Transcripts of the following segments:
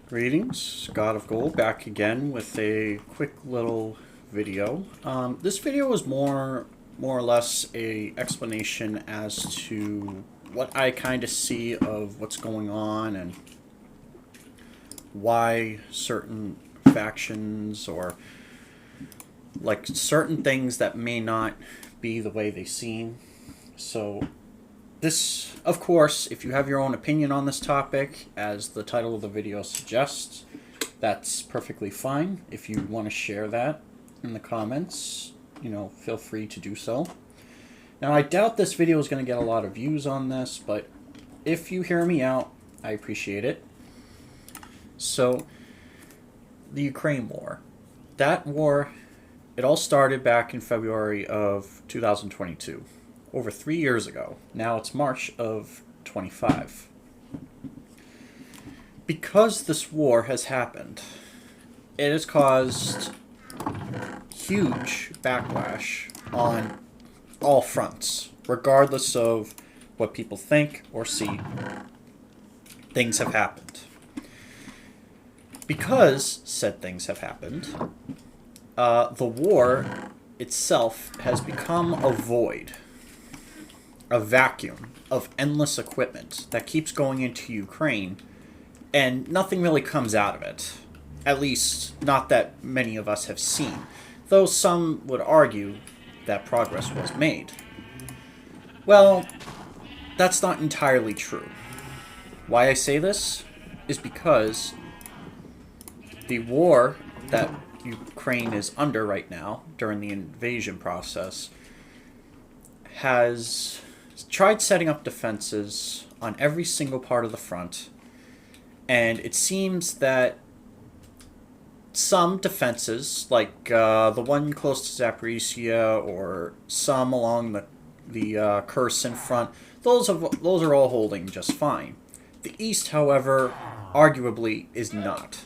Greetings, God of Gold, back again with a quick little video. This video is more or less a explanation as to what I kind of see of what's going on and why certain factions or like certain things that may not be the way they seem. So this, of course, if you have your own opinion on this topic, as the title of the video suggests, that's perfectly fine. If you want to share that in the comments, feel free to do so. Now, I doubt this video is going to get a lot of views on this, but if you hear me out, I appreciate it. So, the Ukraine war. That war, it all started back in February of 2022. Over 3 years ago. Now it's March of 25. Because this war has happened, it has caused huge backlash on all fronts, regardless of what people think or see. Things have happened. Because said things have happened, the war itself has become a void. A vacuum of endless equipment that keeps going into Ukraine, and nothing really comes out of it. At least, not that many of us have seen, though some would argue that progress was made. Well, that's not entirely true. Why I say this is because the war that Ukraine is under right now, during the invasion process, has tried setting up defenses on every single part of the front, and it seems that some defenses, like the one close to Zaporizhia or some along the Kherson front, those are all holding just fine. The east, however, arguably is not.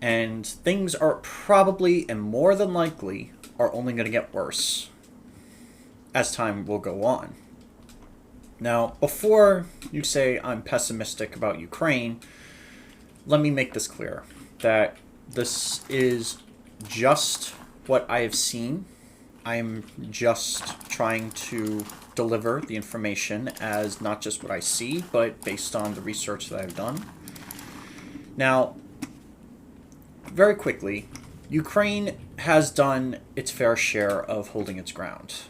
And things are probably, and more than likely, are only going to get worse as time will go on. Now, before you say I'm pessimistic about Ukraine, let me make this clear, that this is just what I have seen. I'm just trying to deliver the information as not just what I see, but based on the research that I've done. Now, very quickly, Ukraine has done its fair share of holding its ground,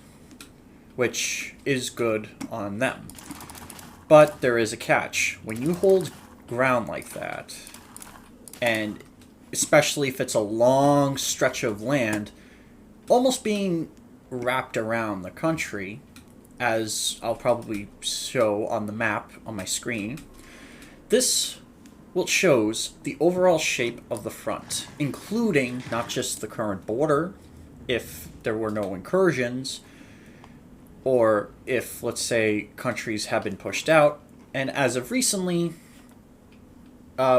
which is good on them. But there is a catch. When you hold ground like that, and especially if it's a long stretch of land, almost being wrapped around the country, as I'll probably show on the map on my screen, this shows the overall shape of the front, including not just the current border, if there were no incursions, or if, let's say, countries have been pushed out. And as of recently,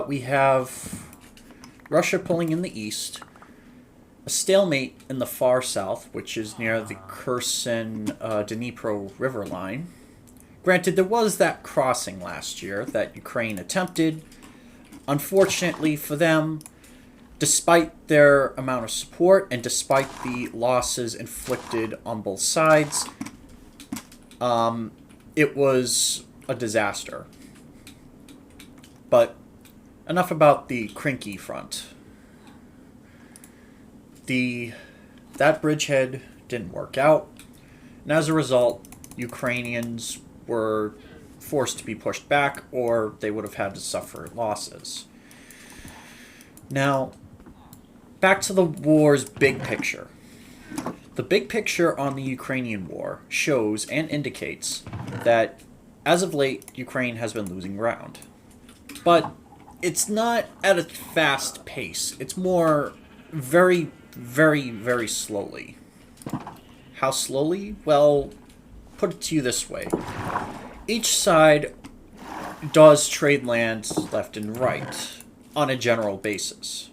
we have Russia pulling in the east, a stalemate in the far south, which is near the Kherson-Dnipro river line. Granted, there was that crossing last year that Ukraine attempted. Unfortunately for them, despite their amount of support and despite the losses inflicted on both sides, it was a disaster. But enough about the Krinky front. That bridgehead didn't work out, and as a result, Ukrainians were forced to be pushed back, or they would have had to suffer losses. Now, back to the war's big picture. The big picture on the Ukrainian war shows and indicates that, as of late, Ukraine has been losing ground. But it's not at a fast pace. It's more very, very, very slowly. How slowly? Well, put it to you this way. Each side does trade land left and right on a general basis.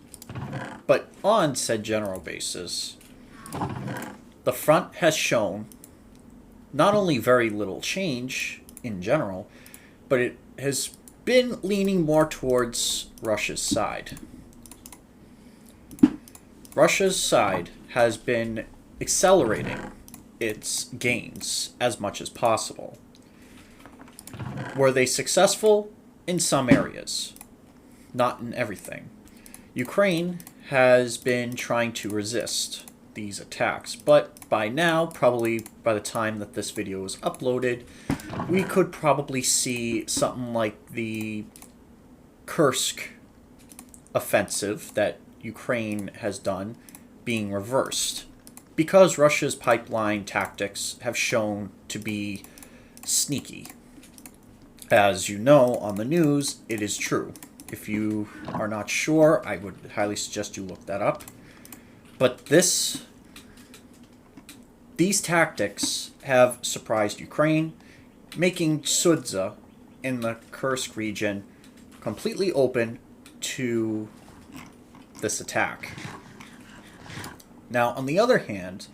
But on said general basis, the front has shown not only very little change in general, but it has been leaning more towards Russia's side. Russia's side has been accelerating its gains as much as possible. Were they successful? In some areas, not in everything. Ukraine has been trying to resist these attacks, but by now, probably by the time that this video is uploaded, we could probably see something like the Kursk offensive that Ukraine has done being reversed, because Russia's pipeline tactics have shown to be sneaky. As you know on the news, it is true. If you are not sure, I would highly suggest you look that up. But these tactics have surprised Ukraine, making Sudza in the Kursk region completely open to this attack. Now, on the other hand,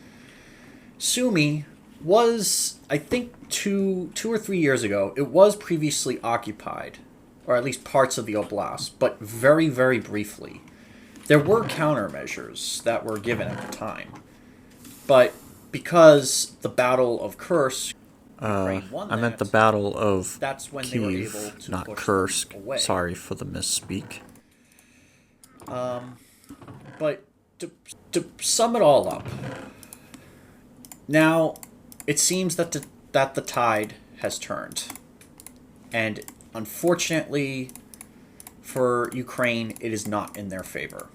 Sumy was, I think, two or 3 years ago, it was previously occupied, or at least parts of the oblast, but very, very briefly. There were countermeasures that were given at the time, but because the Battle of Kursk, I meant the Battle of that's when Kyiv, they were able to not push Kursk. them away. Sorry for the misspeak. But to sum it all up, now it seems that the tide has turned. And unfortunately for Ukraine, it is not in their favor.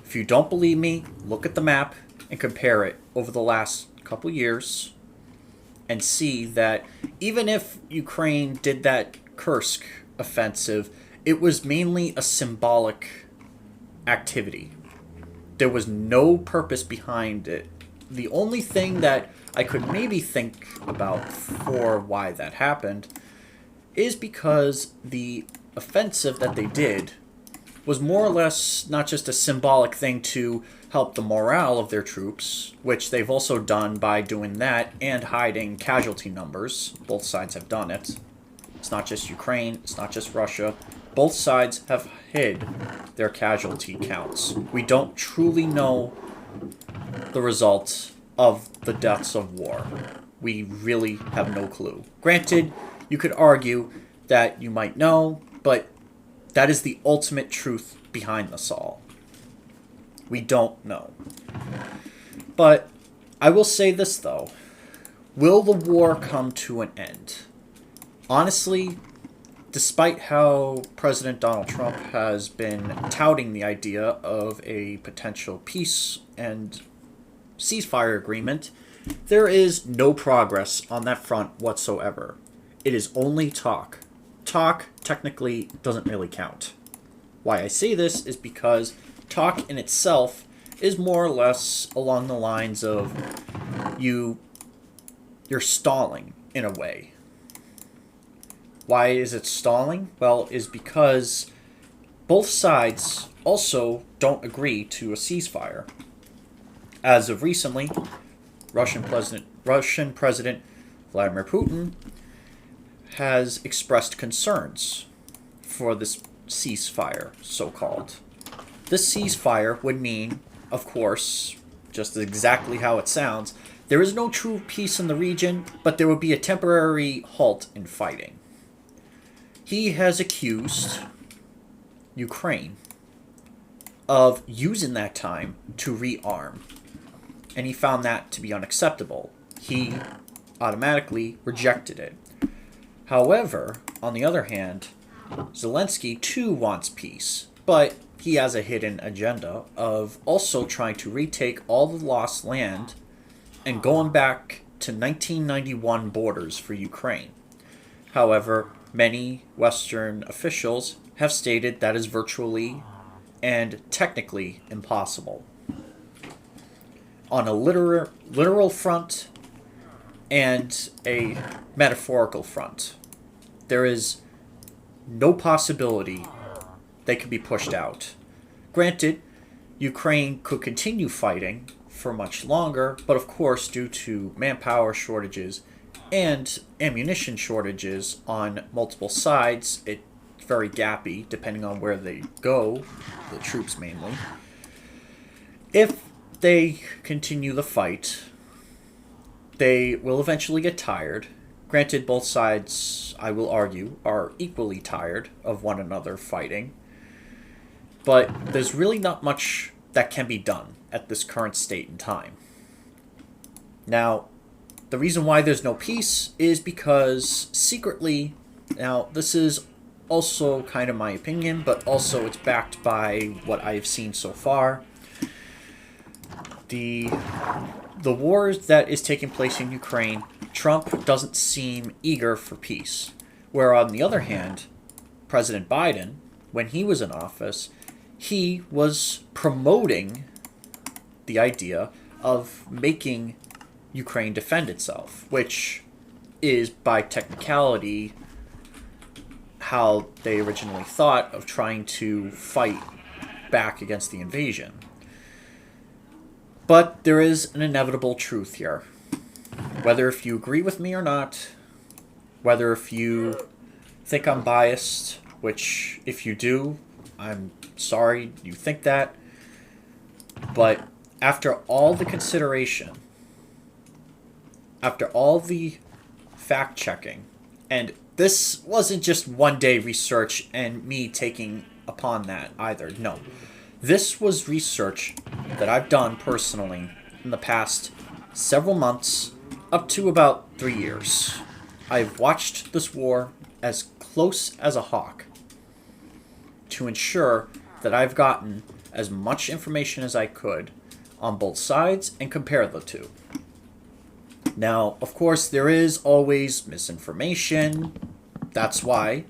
If you don't believe me, look at the map and compare it over the last couple years and see that even if Ukraine did that Kursk offensive, it was mainly a symbolic activity. There was no purpose behind it. The only thing that I could maybe think about for why that happened is because the offensive that they did was more or less not just a symbolic thing to help the morale of their troops, which they've also done by doing that and hiding casualty numbers. Both sides have done it. It's not just Ukraine, it's not just Russia. Both sides have hid their casualty counts. We don't truly know the results of the deaths of war. We really have no clue. Granted, you could argue that you might know, but that is the ultimate truth behind this all. We don't know. But I will say this, though. Will the war come to an end? Honestly, despite how President Donald Trump has been touting the idea of a potential peace and ceasefire agreement, there is no progress on that front whatsoever. It is only talk. Talk, technically, doesn't really count. Why I say this is because talk in itself is more or less along the lines of you're stalling in a way. Why is it stalling? Well, is because both sides also don't agree to a ceasefire. As of recently, Russian President Vladimir Putin has expressed concerns for this ceasefire, so-called. This ceasefire would mean, of course, just exactly how it sounds, there is no true peace in the region, but there would be a temporary halt in fighting. He has accused Ukraine of using that time to rearm, and he found that to be unacceptable. He automatically rejected it. However, on the other hand, Zelensky too wants peace, but he has a hidden agenda of also trying to retake all the lost land and going back to 1991 borders for Ukraine. However, many Western officials have stated that is virtually and technically impossible. On a literal front and a metaphorical front, there is no possibility they could be pushed out. Granted, Ukraine could continue fighting for much longer, but of course, due to manpower shortages and ammunition shortages on multiple sides. It's very gappy depending on where they go, the troops mainly. If they continue the fight, they will eventually get tired. Granted, both sides, I will argue, are equally tired of one another fighting. But there's really not much that can be done at this current state and time. Now, the reason why there's no peace is because secretly, now this is also kind of my opinion, but also it's backed by what I've seen so far. The war that is taking place in Ukraine, Trump doesn't seem eager for peace. Where on the other hand, President Biden, when he was in office, he was promoting the idea of making Ukraine defend itself, which is by technicality how they originally thought of trying to fight back against the invasion. But there is an inevitable truth here. Whether if you agree with me or not, whether if you think I'm biased, which if you do, I'm sorry you think that, but after all the consideration, after all the fact-checking, and this wasn't just one-day research and me taking upon that either, no. This was research that I've done personally in the past several months, up to about 3 years. I've watched this war as close as a hawk to ensure that I've gotten as much information as I could on both sides and compare the two. Now, of course, there is always misinformation. That's why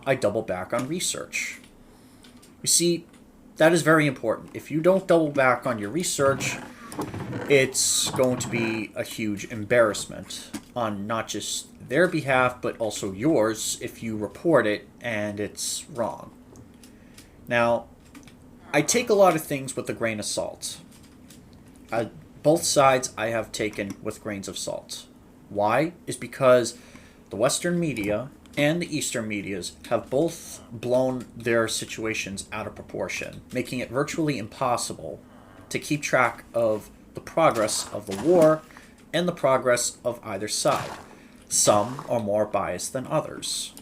I double back on research. You see, that is very important. If you don't double back on your research, it's going to be a huge embarrassment on not just their behalf, but also yours if you report it and it's wrong. Now, I take a lot of things with a grain of salt. Both sides I have taken with grains of salt. Why? Is because the Western media and the Eastern medias have both blown their situations out of proportion, making it virtually impossible to keep track of the progress of the war and the progress of either side. Some are more biased than others.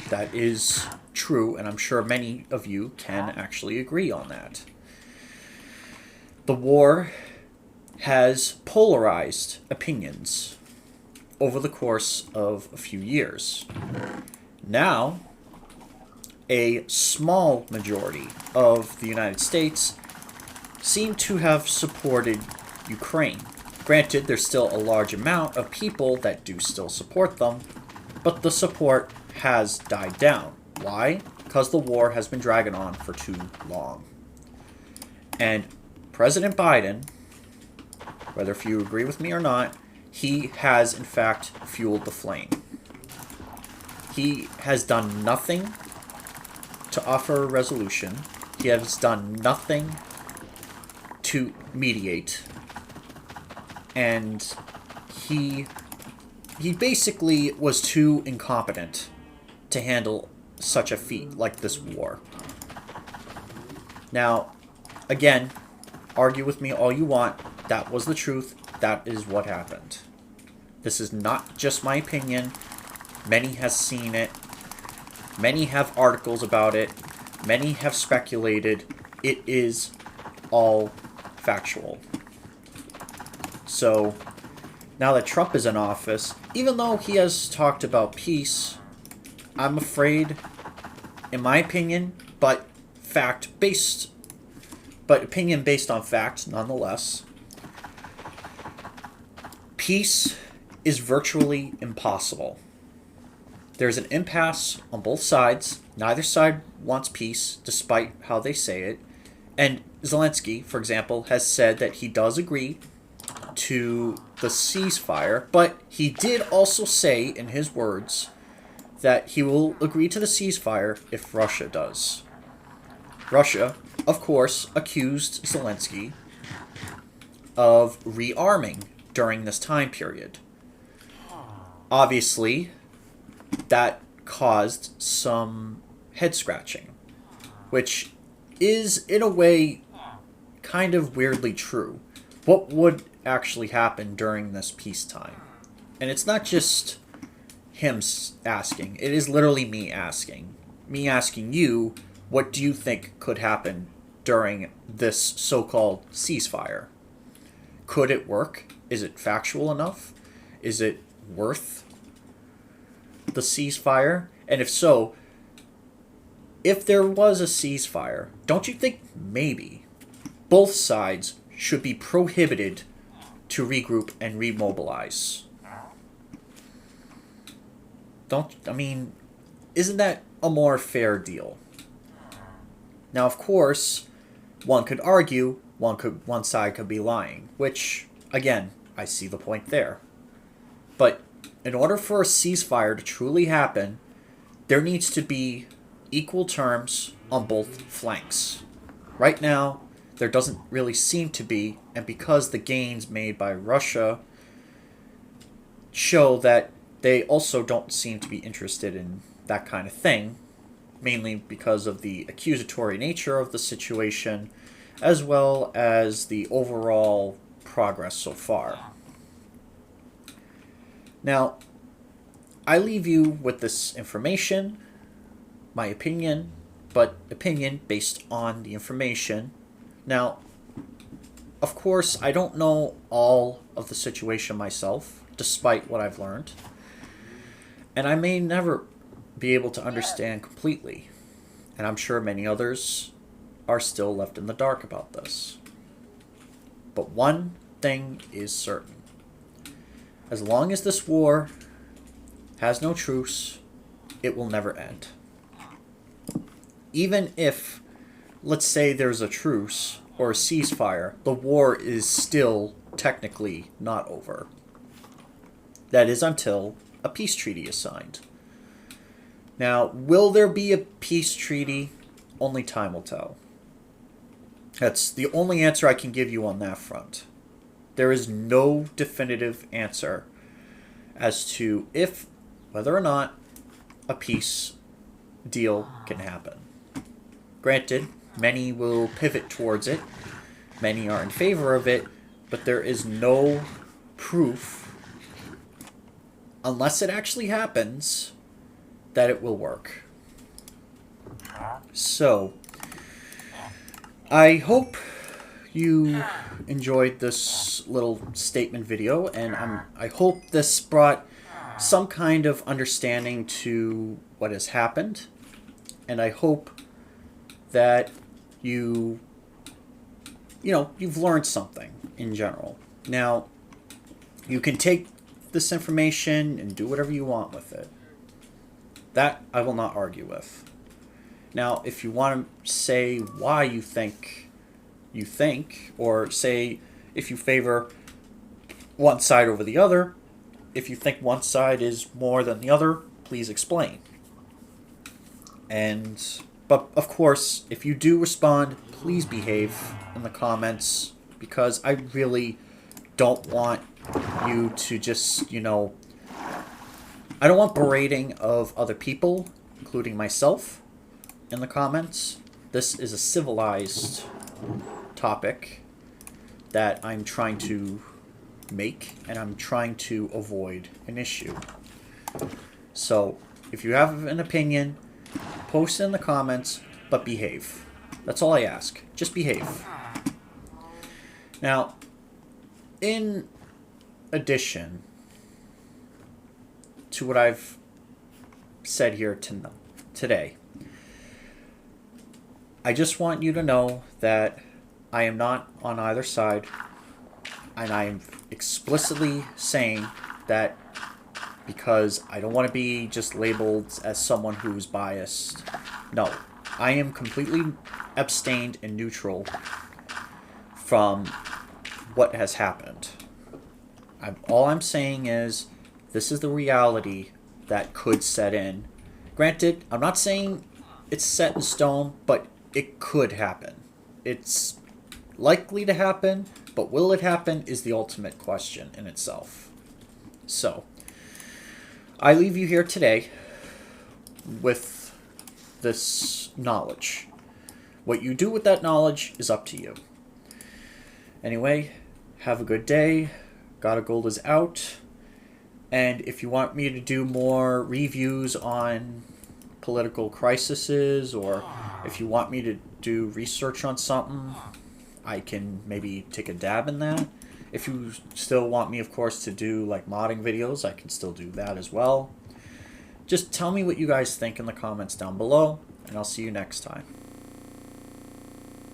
That is true, and I'm sure many of you can actually agree on that. The war has polarized opinions over the course of a few years. Now, a small majority of the United States seem to have supported Ukraine. Granted, there's still a large amount of people that do still support them, but the support has died down. Why? Because the war has been dragging on for too long. And President Biden, whether if you agree with me or not, he has in fact fueled the flame. He has done nothing to offer a resolution. He has done nothing to mediate. And he basically was too incompetent to handle such a feat like this war. Now, again, argue with me all you want. That was the truth. That is what happened. This is not just my opinion. Many have seen it. Many have articles about it. Many have speculated. It is all factual. So, now that Trump is in office, even though he has talked about peace, I'm afraid, in my opinion, but opinion based on fact nonetheless, peace is virtually impossible. There's an impasse on both sides. Neither side wants peace, despite how they say it. And Zelensky, for example, has said that he does agree to the ceasefire, but he did also say, in his words, that he will agree to the ceasefire if Russia does. Russia, of course, accused Zelensky of rearming during this time period. obviously, that caused some head scratching, which is, in a way, kind of weirdly true. What would actually happen during this peacetime? And it's not just him asking, it is literally me asking. Me asking you, what do you think could happen during this so-called ceasefire? Could it work? Is it factual enough? Is it worth the ceasefire? And if so, if there was a ceasefire, don't you think maybe both sides should be prohibited to regroup and remobilize? Isn't that a more fair deal? Now, of course, one could argue one side could be lying, which, again, I see the point there. But in order for a ceasefire to truly happen, there needs to be equal terms on both flanks. Right now, there doesn't really seem to be, and because the gains made by Russia show that they also don't seem to be interested in that kind of thing, mainly because of the accusatory nature of the situation, as well as the overall progress so far. Now, I leave you with this information, my opinion, but opinion based on the information. Now, of course, I don't know all of the situation myself, despite what I've learned, and I may never be able to understand completely, and I'm sure many others are still left in the dark about this. But one thing is certain. As long as this war has no truce, it will never end. Even if, let's say there's a truce or a ceasefire, the war is still technically not over. That is until a peace treaty is signed. Now, will there be a peace treaty? Only time will tell. That's the only answer I can give you on that front. There is no definitive answer as to whether or not a peace deal can happen. Granted, many will pivot towards it, many are in favor of it, but there is no proof, unless it actually happens, that it will work. So, I hope you enjoyed this little statement video, and I hope this brought some kind of understanding to what has happened, and I hope that you've learned something in general. Now, you can take this information and do whatever you want with it. That I will not argue with. Now, if you want to say why you think, or say if you favor one side over the other, if you think one side is more than the other, please explain. But of course, if you do respond, please behave in the comments, because I really don't want you to just, I don't want berating of other people, including myself, in the comments. This is a civilized topic that I'm trying to make, and I'm trying to avoid an issue. So, if you have an opinion, post it in the comments, but behave. That's all I ask. Just behave. Now, in addition to what I've said here today, I just want you to know that I am not on either side, and I am explicitly saying that because I don't want to be just labeled as someone who's biased. No, I am completely abstained and neutral from what has happened. All I'm saying is this is the reality that could set in. Granted, I'm not saying it's set in stone, but it could happen. It's likely to happen, but will it happen is the ultimate question in itself. So, I leave you here today with this knowledge. What you do with that knowledge is up to you. Anyway, have a good day. Gotta Gold is out. And if you want me to do more reviews on political crises, or if you want me to do research on something, I can maybe take a dab in that. If you still want me, of course, to do like modding videos, I can still do that as well. Just tell me what you guys think in the comments down below, and I'll see you next time.